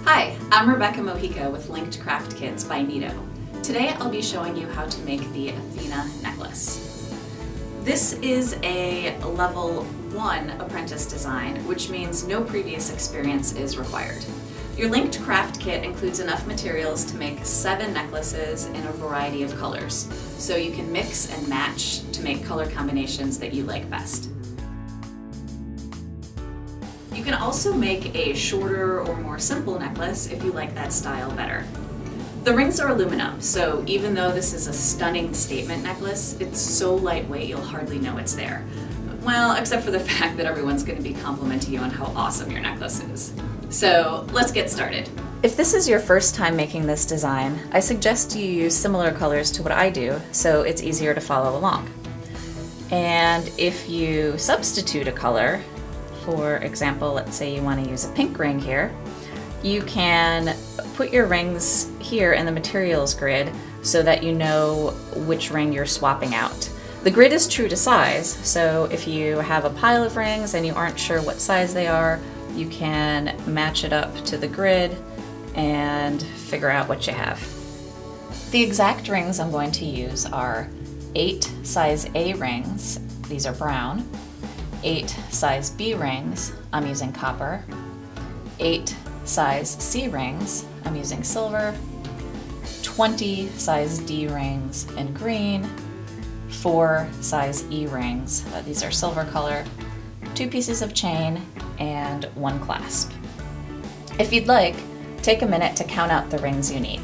Hi, I'm Rebecca Mojica with Linkt Craft Kits by Nito. Today I'll be showing you how to make the Athena necklace. This is a level 1 apprentice design, which means no previous experience is required. Your Linkt Craft Kit includes enough materials to make 7 necklaces in a variety of colors, so you can mix and match to make color combinations that you like best. You can also make a shorter or more simple necklace if you like that style better. The rings are aluminum, so even though this is a stunning statement necklace, it's so lightweight you'll hardly know it's there. Well, except for the fact that everyone's going to be complimenting you on how awesome your necklace is. So let's get started. If this is your first time making this design, I suggest you use similar colors to what I do so it's easier to follow along. And if you substitute a color, for example, let's say you want to use a pink ring here, you can put your rings here in the materials grid so that you know which ring you're swapping out. The grid is true to size, so if you have a pile of rings and you aren't sure what size they are, you can match it up to the grid and figure out what you have. The exact rings I'm going to use are 8 size A rings, these are brown, 8 size B rings, I'm using copper, 8 size C rings, I'm using silver, 20 size D rings in green, 4 size E rings, these are silver color, 2 pieces of chain, and 1 clasp. If you'd like, take a minute to count out the rings you need.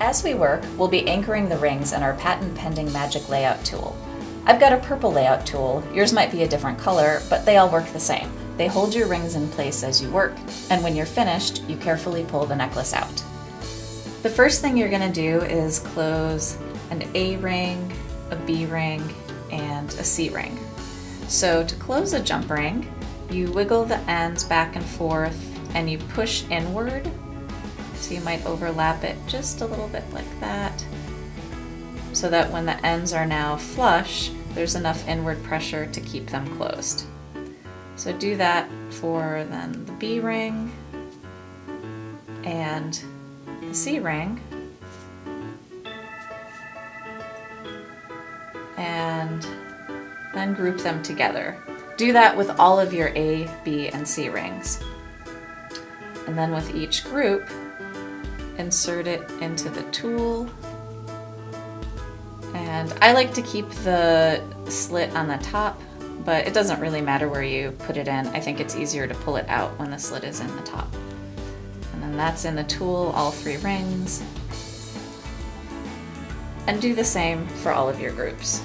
As we work, we'll be anchoring the rings in our patent-pending magic layout tool. I've got a purple layout tool, yours might be a different color, but they all work the same. They hold your rings in place as you work, and when you're finished, you carefully pull the necklace out. The first thing you're going to do is close an A ring, a B ring, and a C ring. So to close a jump ring, you wiggle the ends back and forth and you push inward. So you might overlap it just a little bit like that, so that when the ends are now flush, there's enough inward pressure to keep them closed. So do that for then the B ring and the C ring, and then group them together. Do that with all of your A, B, and C rings. And then with each group, insert it into the tool, and I like to keep the slit on the top, but it doesn't really matter where you put it in. I think it's easier to pull it out when the slit is in the top. And then that's in the tool, all 3 rings, and do the same for all of your groups.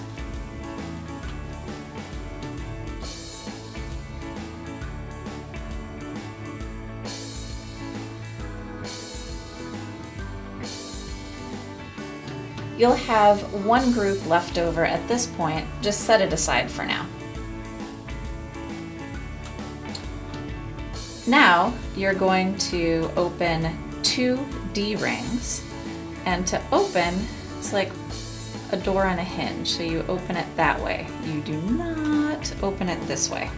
You'll have 1 group left over at this point, just set it aside for now. Now you're going to open 2 D rings, and to open, it's like a door on a hinge, so you open it that way. You do not open it this way,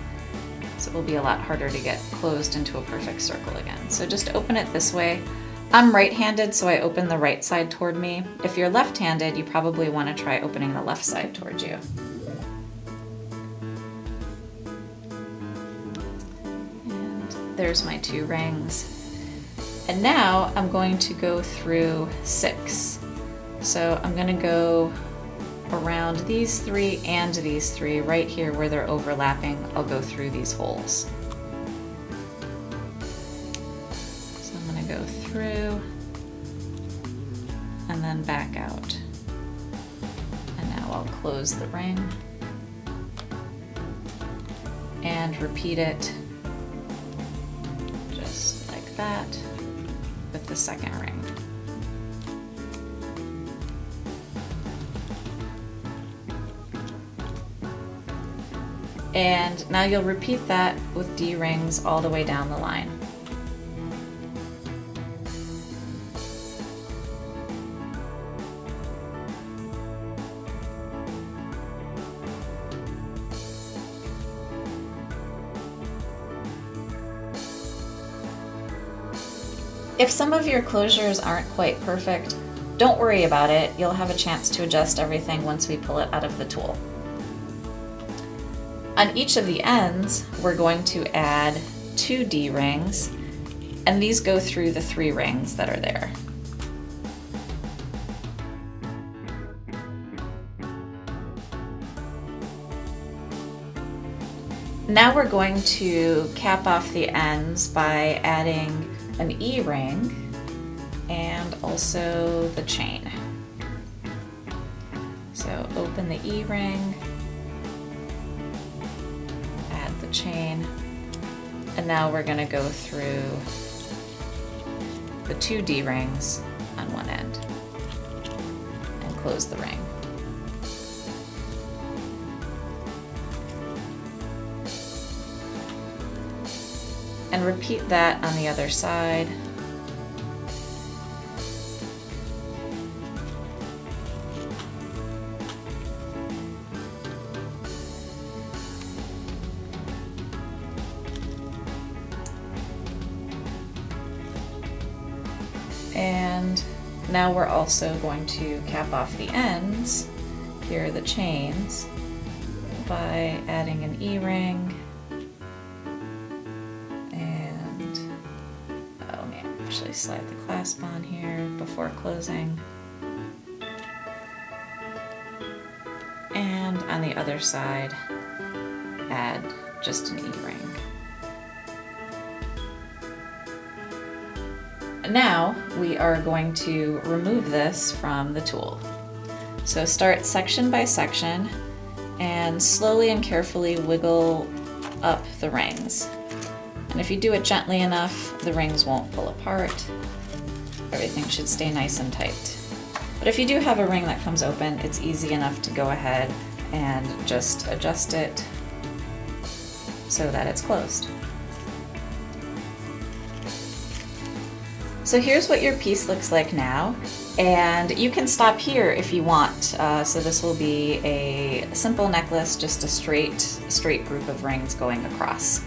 so it will be a lot harder to get closed into a perfect circle again. So just open it this way. I'm right-handed, so I open the right side toward me. If you're left-handed, you probably want to try opening the left side towards you. And there's my 2 rings. And now I'm going to go through 6. So I'm going to go around these 3 and these 3, right here where they're overlapping. I'll go through these holes. Go through and then back out. And now I'll close the ring and repeat it just like that with the second ring. And now you'll repeat that with D rings all the way down the line. If some of your closures aren't quite perfect, don't worry about it. You'll have a chance to adjust everything once we pull it out of the tool. On each of the ends, we're going to add 2 D-rings, and these go through the 3 rings that are there. Now we're going to cap off the ends by adding an E-ring and also the chain. So open the E-ring, add the chain, and now we're going to go through the 2 D-rings on one end and close the ring. And repeat that on the other side. And now we're also going to cap off the ends, here are the chains, by adding an E-ring. Actually slide the clasp on here before closing. And on the other side, add just an E-ring. Now we are going to remove this from the tool. So start section by section and slowly and carefully wiggle up the rings. And if you do it gently enough, the rings won't pull apart. Everything should stay nice and tight. But if you do have a ring that comes open, it's easy enough to go ahead and just adjust it so that it's closed. So here's what your piece looks like now, and you can stop here if you want. So this will be a simple necklace, just a straight group of rings going across.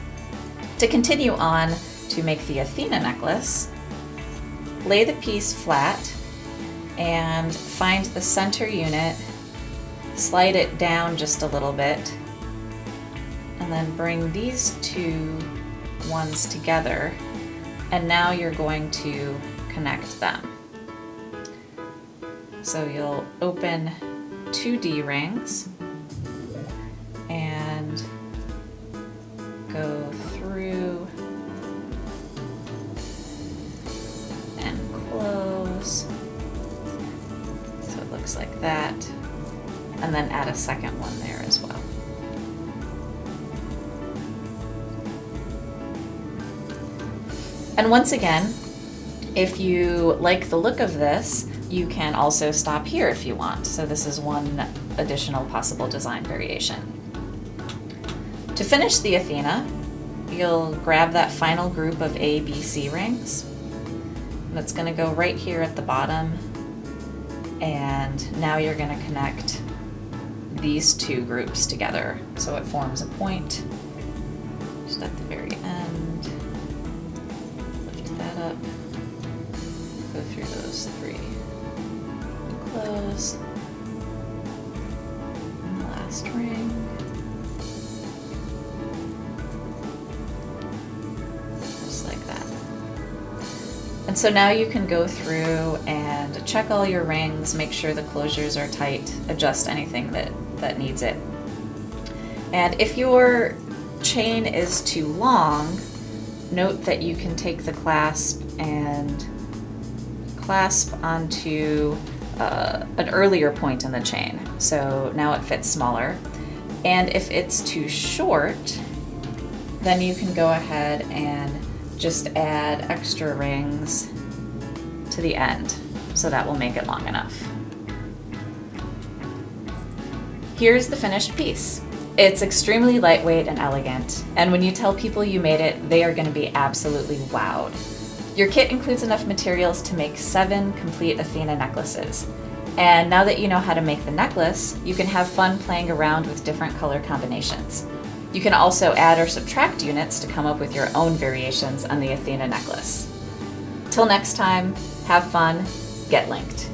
To continue on to make the Athena necklace, lay the piece flat and find the center unit, slide it down just a little bit, and then bring these 2 ones together, and now you're going to connect them. So you'll open 2 D-rings and go through and close, so it looks like that, and then add a second one there as well. And once again, if you like the look of this, you can also stop here if you want. So this is one additional possible design variation. To finish the Athena, you'll grab that final group of A, B, C rings. That's going to go right here at the bottom, and now you're going to connect these 2 groups together so it forms a point just at the very end. Lift that up, go through those 3 and close, and the last ring. And so now you can go through and check all your rings, make sure the closures are tight, adjust anything that needs it. And if your chain is too long, note that you can take the clasp and clasp onto an earlier point in the chain. So now it fits smaller. And if it's too short, then you can go ahead and just add extra rings to the end, so that will make it long enough. Here's the finished piece. It's extremely lightweight and elegant, and when you tell people you made it, they are going to be absolutely wowed. Your kit includes enough materials to make 7 complete Athena necklaces. And now that you know how to make the necklace, you can have fun playing around with different color combinations. You can also add or subtract units to come up with your own variations on the Athena necklace. Till next time, have fun, get linked.